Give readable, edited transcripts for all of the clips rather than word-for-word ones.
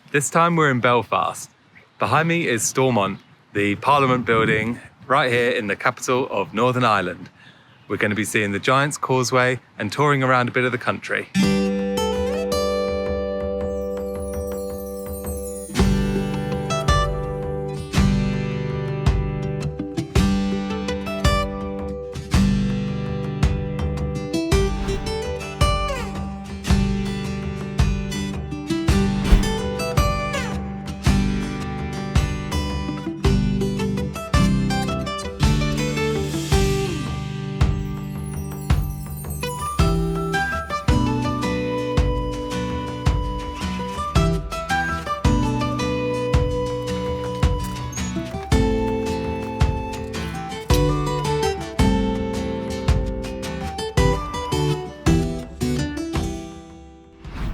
This time we're in Belfast. Behind me is Stormont, the Parliament building right here in the capital of Northern Ireland. We're going to be seeing the Giants Causeway and touring around a bit of the country.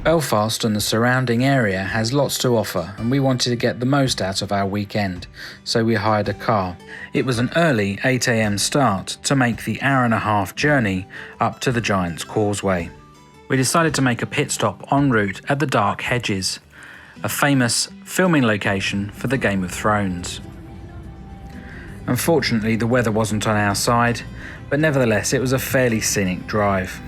Belfast and the surrounding area has lots to offer, and we wanted to get the most out of our weekend, so we hired a car. It was an early 8 AM start to make the hour-and-a-half journey up to the Giants Causeway. We decided to make a pit stop en route at the dark Hedges, a famous filming location for the Game of Thrones. Unfortunately, the weather wasn't on our side, but nevertheless it was a fairly scenic drive.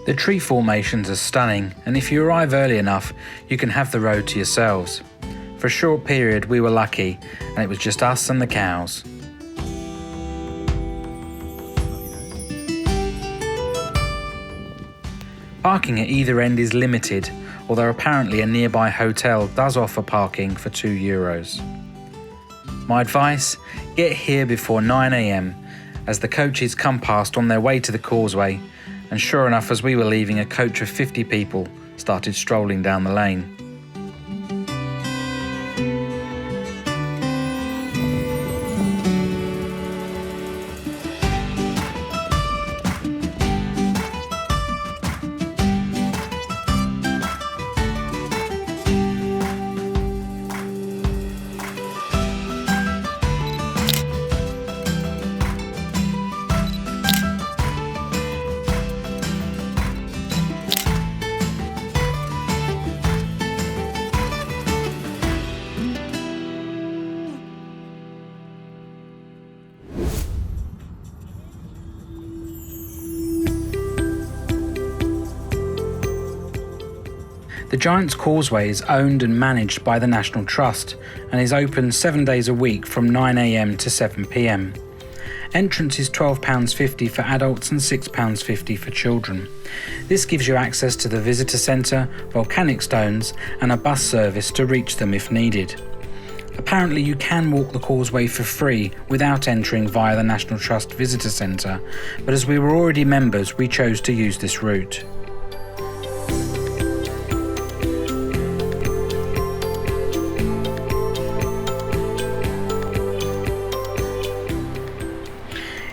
The tree formations are stunning, and if you arrive early enough, you can have the road to yourselves. For a short period we were lucky, and it was just us and the cows. Parking at either end is limited, although apparently a nearby hotel does offer parking for €2. My advice, get here before 9 AM, as the coaches come past on their way to the causeway, and sure enough, as we were leaving, a coach of 50 people started strolling down the lane. The Giants Causeway is owned and managed by the National Trust and is open 7 days a week from 9 AM to 7 PM. Entrance is £12.50 for adults and £6.50 for children. This gives you access to the visitor centre, volcanic stones and a bus service to reach them if needed. Apparently you can walk the causeway for free without entering via the National Trust Visitor Centre, but as we were already members we chose to use this route.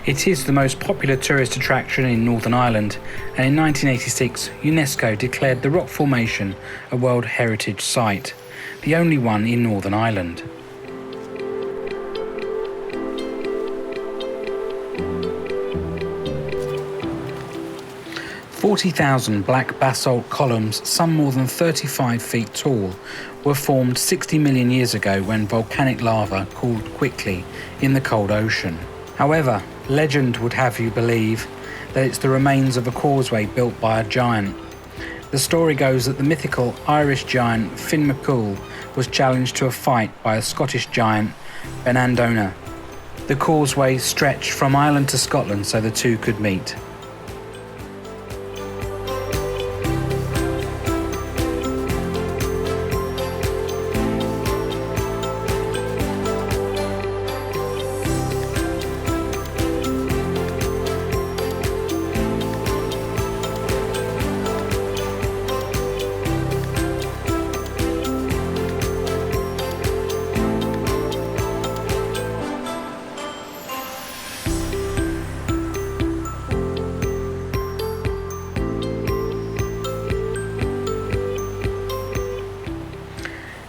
It is the most popular tourist attraction in Northern Ireland, and in 1986 UNESCO declared the rock formation a World Heritage Site, the only one in Northern Ireland. "40,000 black basalt columns, some more than 35 feet tall, were formed 60 million years ago when volcanic lava cooled quickly in the cold ocean. However, legend would have you believe that it's the remains of a causeway built by a giant. The story goes that the mythical Irish giant Finn McCool was challenged to a fight by a Scottish giant, Benandona. The causeway stretched from Ireland to Scotland so the two could meet.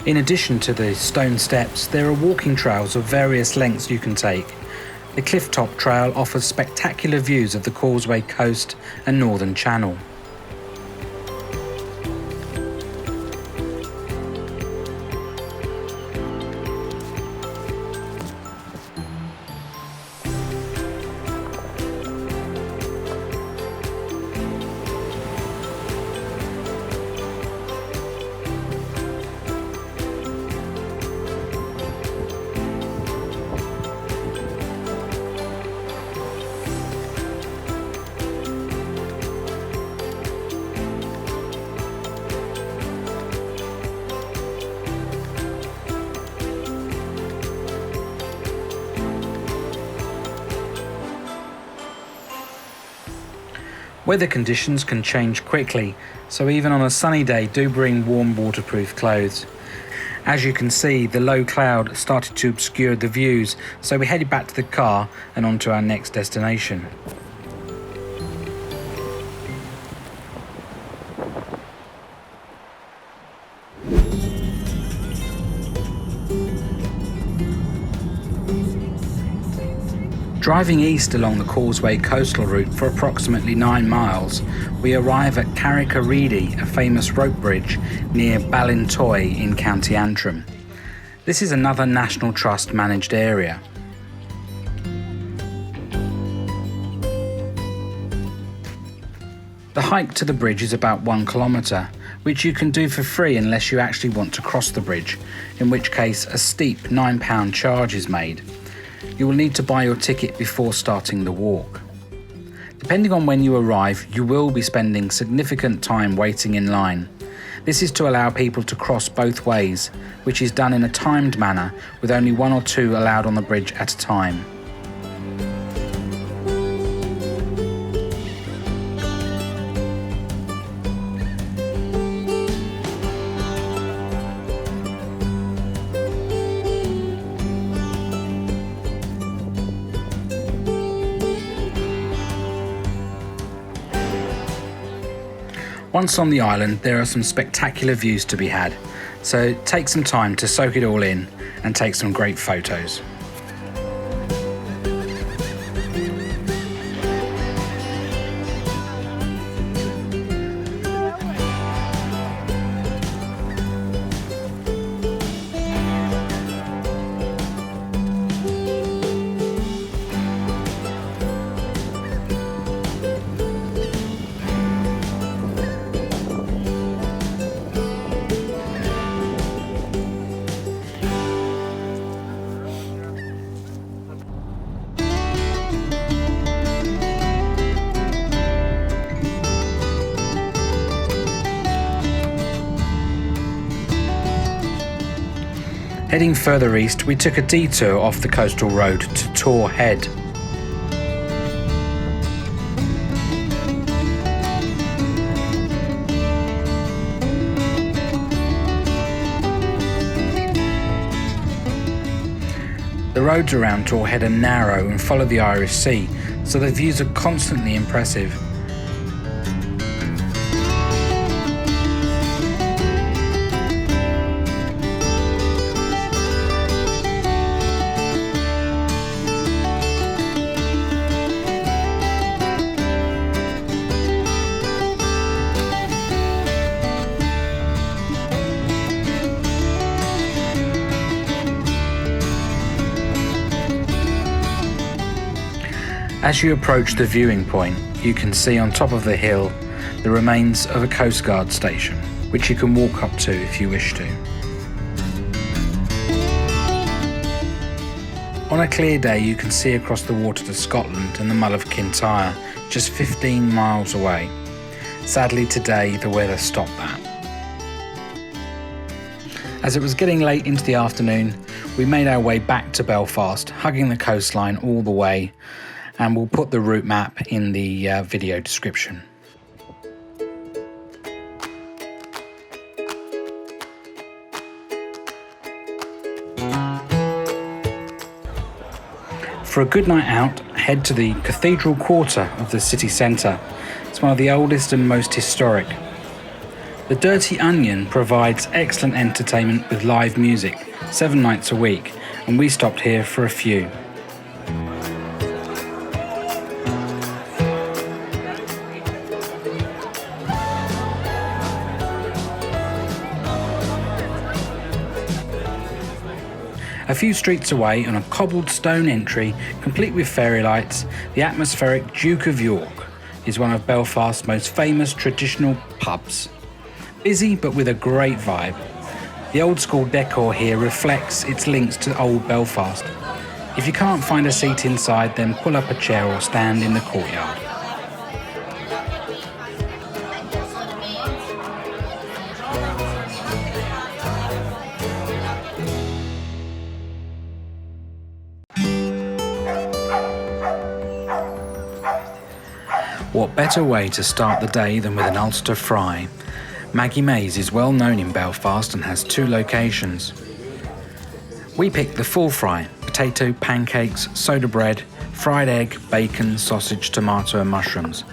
In addition to the stone steps, there are walking trails of various lengths you can take. The Clifftop Trail offers spectacular views of the Causeway coast and Northern Channel. Weather conditions can change quickly, so even on a sunny day do bring warm waterproof clothes. As you can see, the low cloud started to obscure the views, so we headed back to the car and on to our next destination. Driving east along the Causeway Coastal Route for approximately 9 miles, we arrive at Carrick-A-Rede, a famous rope bridge near Ballintoy in County Antrim. This is another National Trust managed area. The hike to the bridge is about 1 kilometre, which you can do for free unless you actually want to cross the bridge, in which case a steep £9 charge is made. You will need to buy your ticket before starting the walk. Depending on when you arrive, you will be spending significant time waiting in line. This is to allow people to cross both ways, which is done in a timed manner with only 1 or 2 allowed on the bridge at a time. Once on the island, there are some spectacular views to be had, so take some time to soak it all in and take some great photos. Heading further east, we took a detour off the coastal road to Torr Head. The roads around Torr Head are narrow and follow the Irish Sea, so the views are constantly impressive. As you approach the viewing point, you can see on top of the hill the remains of a Coast Guard station, which you can walk up to if you wish to. On a clear day, you can see across the water to Scotland and the Mull of Kintyre, just 15 miles away. Sadly today, the weather stopped that. As it was getting late into the afternoon, we made our way back to Belfast, hugging the coastline all the way, and we'll put the route map in the video description. For a good night out, head to the Cathedral Quarter of the city centre. It's one of the oldest and most historic. The Dirty Onion provides excellent entertainment with live music, 7 nights a week, and we stopped here for a few. A few streets away, on a cobbled stone entry, complete with fairy lights, the atmospheric Duke of York is one of Belfast's most famous traditional pubs. Busy but with a great vibe. The old school decor here reflects its links to old Belfast. If you can't find a seat inside, then pull up a chair or stand in the courtyard. What better way to start the day than with an Ulster fry? Maggie is well known in Belfast and has 2 locations. We picked the full fry: potato, pancakes, soda bread, fried egg, bacon, sausage, tomato and mushrooms.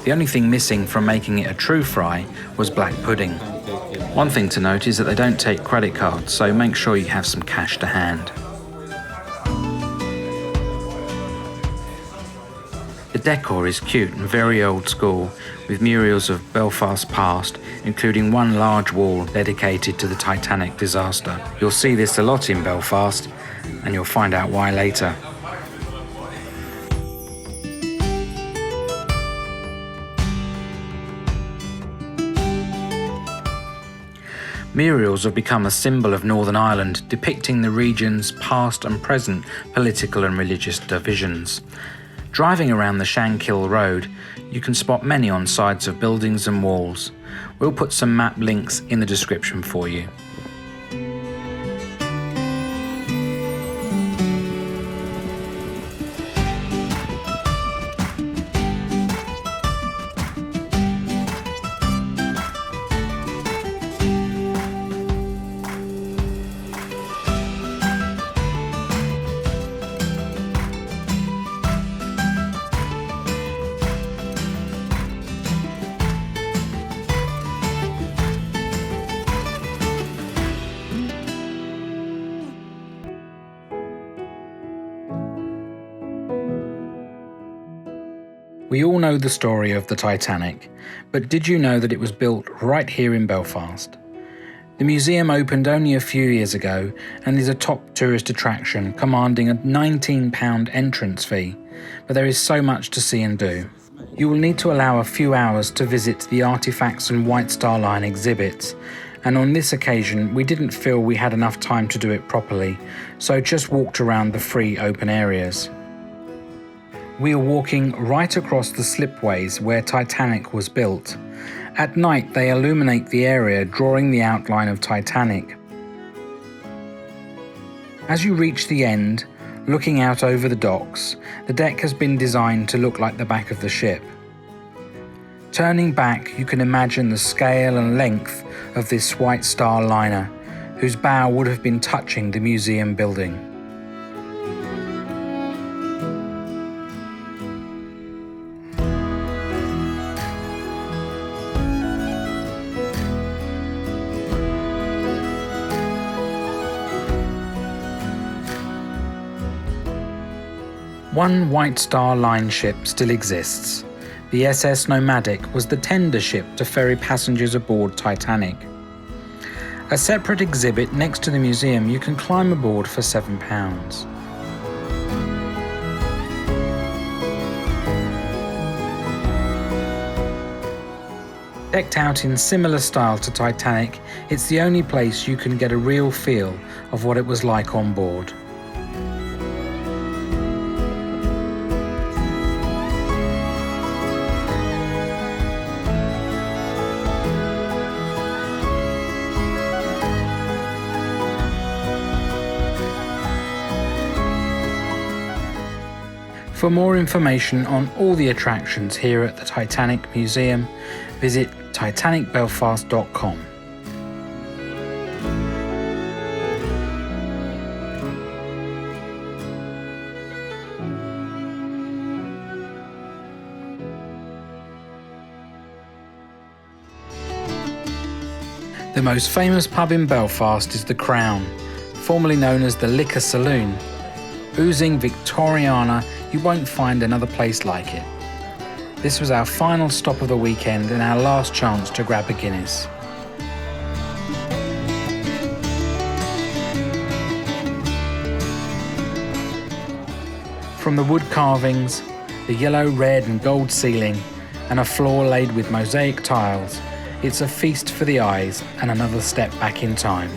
The only thing missing from making it a true fry was black pudding. One thing to note is that they don't take credit cards, so make sure you have some cash to hand. The decor is cute and very old school, with murals of Belfast's past, including one large wall dedicated to the Titanic disaster. You'll see this a lot in Belfast, and you'll find out why later. Murals have become a symbol of Northern Ireland, depicting the region's past and present political and religious divisions. Driving around the Shanklin Road, you can spot many on sides of buildings and walls. We'll put some map links in the description for you. We all know the story of the Titanic, but did you know that it was built right here in Belfast? The museum opened only a few years ago and is a top tourist attraction, commanding a £19 entrance fee, but there is so much to see and do. You will need to allow a few hours to visit the artifacts and White Star Line exhibits, and on this occasion we didn't feel we had enough time to do it properly, so just walked around the free open areas. We are walking right across the slipways where Titanic was built. At night they illuminate the area, drawing the outline of Titanic. As you reach the end, looking out over the docks, the deck has been designed to look like the back of the ship. Turning back, you can imagine the scale and length of this White Star liner, whose bow would have been touching the museum building. One White Star Line ship still exists. The SS Nomadic was the tender ship to ferry passengers aboard Titanic. A separate exhibit next to the museum, you can climb aboard for £7. Decked out in similar style to Titanic, it's the only place you can get a real feel of what it was like on board. For more information on all the attractions here at the Titanic Museum, visit titanicbelfast.com. The most famous pub in Belfast is the Crown, formerly known as the Liquor Saloon. Oozing Victoriana, you won't find another place like it. This was our final stop of the weekend and our last chance to grab a Guinness. From the wood carvings, the yellow, red and gold ceiling, and a floor laid with mosaic tiles, it's a feast for the eyes and another step back in time.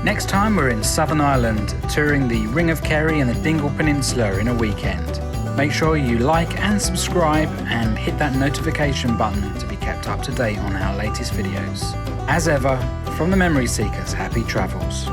Next time we're in Southern Ireland, touring the Ring of Kerry and the Dingle Peninsula in a weekend. Make sure you like and subscribe and hit that notification button to be kept up to date on our latest videos. As ever, from the Memory Seekers, happy travels.